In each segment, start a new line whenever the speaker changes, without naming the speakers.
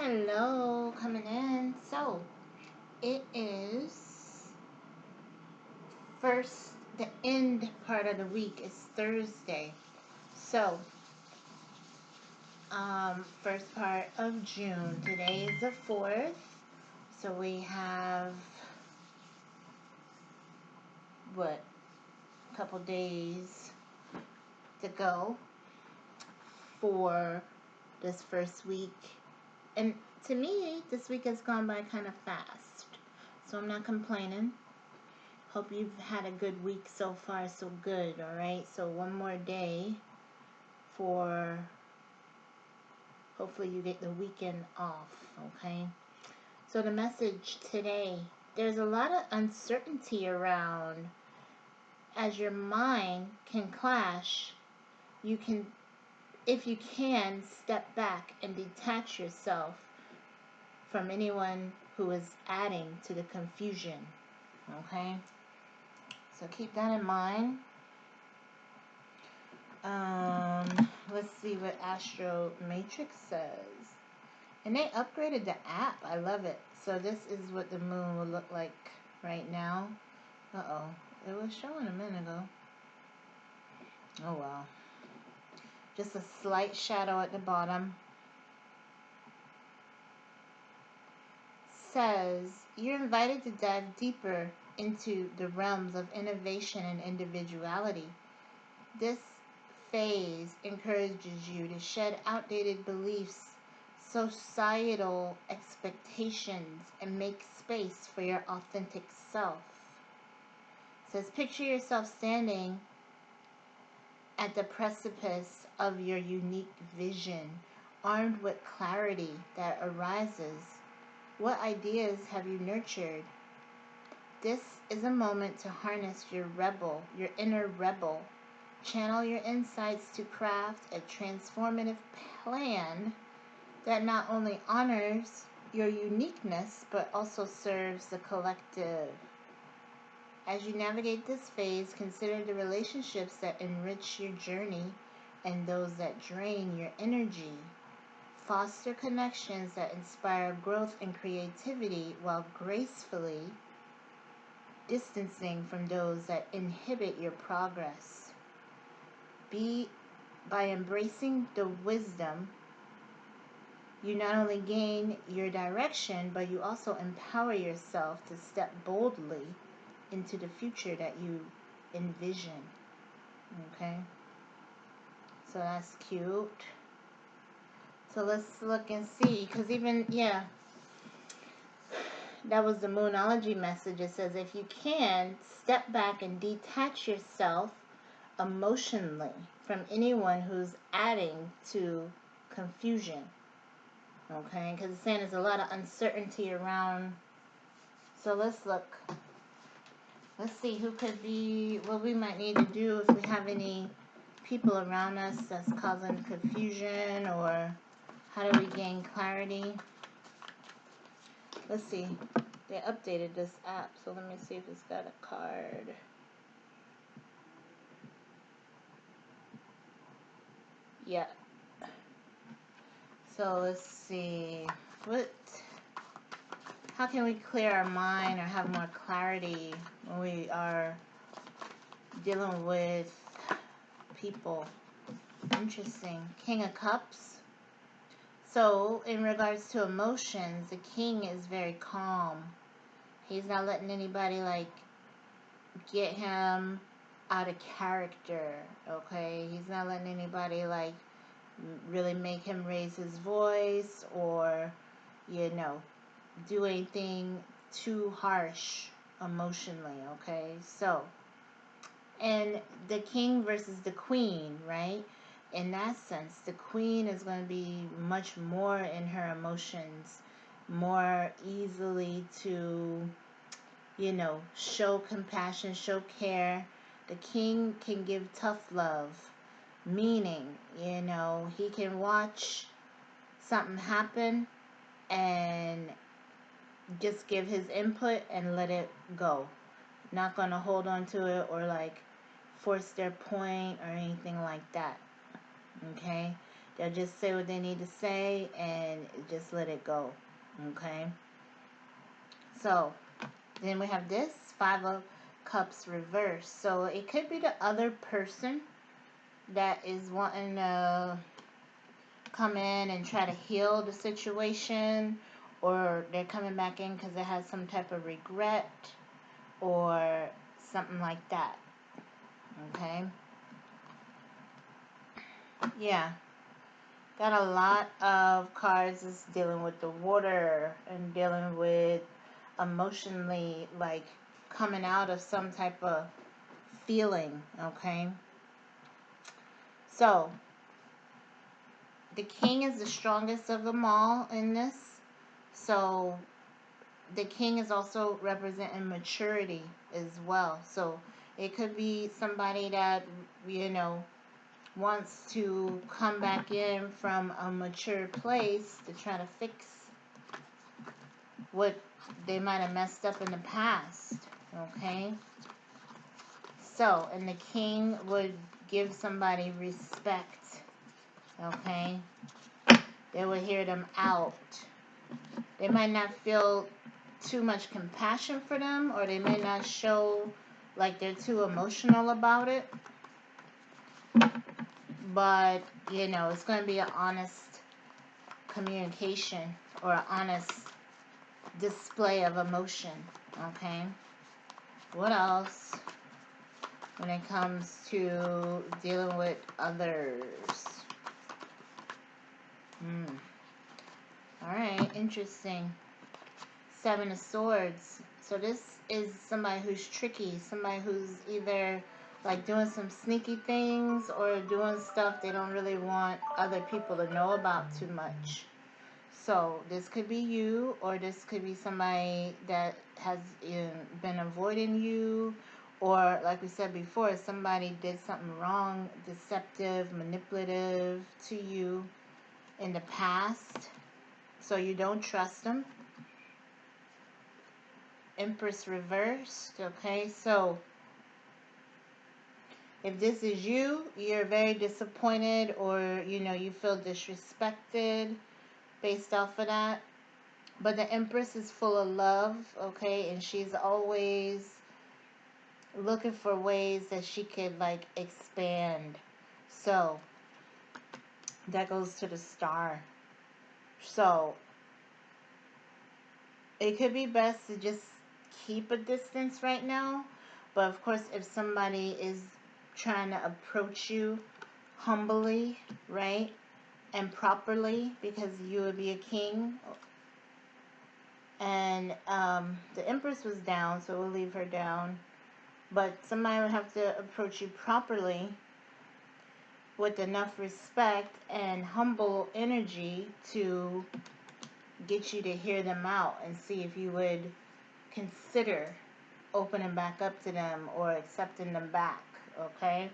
Hello, coming in. So, it is the end part of the week is Thursday. So, first part of June. Today is the 4th. So, we have, a couple days to go for this first week. And to me, this week has gone by kind of fast. So, I'm not complaining. Hope you've had a good week so far, so good, alright? So one more day for hopefully you get the weekend off, okay? So the message today, there's a lot of uncertainty around. As your mind can clash, if you can, step back and detach yourself from anyone who is adding to the confusion, okay? So keep that in mind. Let's see what Astromatrix says. And they upgraded the app. I love it. So this is what the moon will look like right now. Uh-oh. It was showing a minute ago. Oh, wow. Just a slight shadow at the bottom. Says, you're invited to dive deeper into the realms of innovation and individuality. This phase encourages you to shed outdated beliefs, societal expectations, and make space for your authentic self. It says, picture yourself standing at the precipice of your unique vision, armed with clarity that arises. What ideas have you nurtured? This is a moment to harness your inner rebel. Channel your insights to craft a transformative plan that not only honors your uniqueness, but also serves the collective. As you navigate this phase, consider the relationships that enrich your journey and those that drain your energy. Foster connections that inspire growth and creativity while gracefully distancing from those that inhibit your progress. By embracing the wisdom, you not only gain your direction, but you also empower yourself to step boldly into the future that you envision. Okay? So that's cute. So let's look and see, because that was the Moonology message. It says, if you can, step back and detach yourself emotionally from anyone who's adding to confusion. Okay, because it's saying there's a lot of uncertainty around. So let's look. Let's see who could be, what we might need to do if we have any people around us that's causing confusion, or how do we gain clarity. Let's see. They updated this app, so let me see if it's got a card. Yeah. So let's see. How can we clear our mind or have more clarity when we are dealing with people? Interesting. King of Cups. So, in regards to emotions, the king is very calm. He's not letting anybody, get him out of character, okay? He's not letting anybody, really make him raise his voice or, do anything too harsh emotionally, okay? So, and the king versus the queen, right? In that sense, the queen is going to be much more in her emotions, more easily to, show compassion, show care. The king can give tough love, meaning, he can watch something happen and just give his input and let it go. Not going to hold on to it or force their point or anything like that. Okay? They'll just say what they need to say and just let it go. Okay? So, then we have this 5 of Cups reversed. So, it could be the other person that is wanting to come in and try to heal the situation, or they're coming back in because they had some type of regret or something like that. Okay? Yeah. Got a lot of cards is dealing with the water and dealing with emotionally, like coming out of some type of feeling. Okay? So, the king is the strongest of them all in this. So, the king is also representing maturity as well. So, it could be somebody that, wants to come back in from a mature place to try to fix what they might have messed up in the past. Okay? So, and the king would give somebody respect. Okay? They would hear them out. They might not feel too much compassion for them, or they may not show like they're too emotional about it. But, it's going to be an honest communication or an honest display of emotion. Okay? What else when it comes to dealing with others? Alright, interesting. 7 of Swords. So this is somebody who's tricky, somebody who's either like doing some sneaky things or doing stuff they don't really want other people to know about too much. So this could be you, or this could be somebody that has been avoiding you, or like we said before, somebody did something wrong, deceptive, manipulative to you in the past, so you don't trust them. Empress reversed. Okay, so if this is you, you're very disappointed, or you feel disrespected based off of that. But the Empress is full of love, okay, and she's always looking for ways that she could like expand. So that goes to the Star. So it could be best to just keep a distance right now. But of course, if somebody is trying to approach you humbly, right, and properly, because you would be a king, and the Empress was down, so we'll leave her down. But somebody would have to approach you properly with enough respect and humble energy to get you to hear them out and see if you would consider opening back up to them or accepting them back. Okay?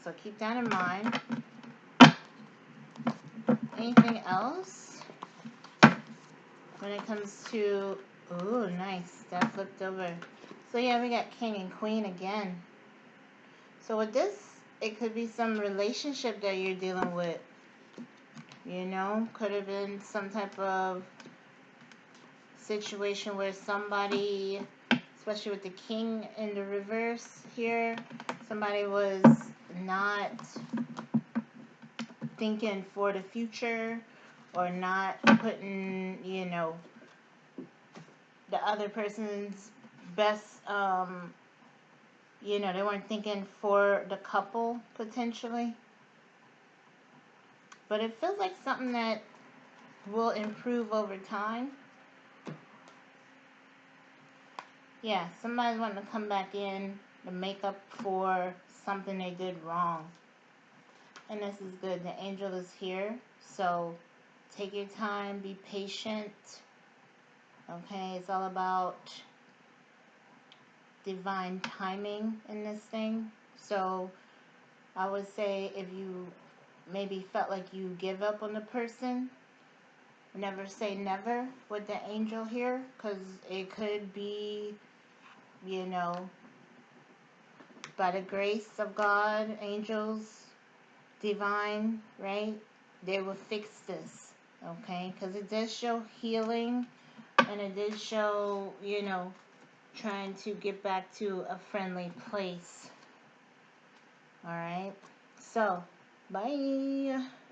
So keep that in mind. Anything else when it comes to... Ooh, nice. That flipped over. So yeah, we got King and Queen again. So with this, it could be some relationship that you're dealing with. Could have been some type of situation where somebody, especially with the King in the reverse here, somebody was not thinking for the future, or not putting, the other person's best, they weren't thinking for the couple, potentially. But it feels like something that will improve over time. Yeah, somebody's wanting to come back in to make up for something they did wrong. And this is good. The angel is here. So take your time. Be patient. Okay, it's all about divine timing in this thing. So I would say if you maybe felt like you give up on the person, never say never with the angel here, because it could be, by the grace of God, angels, divine, right? They will fix this, okay? Because it does show healing, and it did show, you know, trying to get back to a friendly place. All right. So, bye.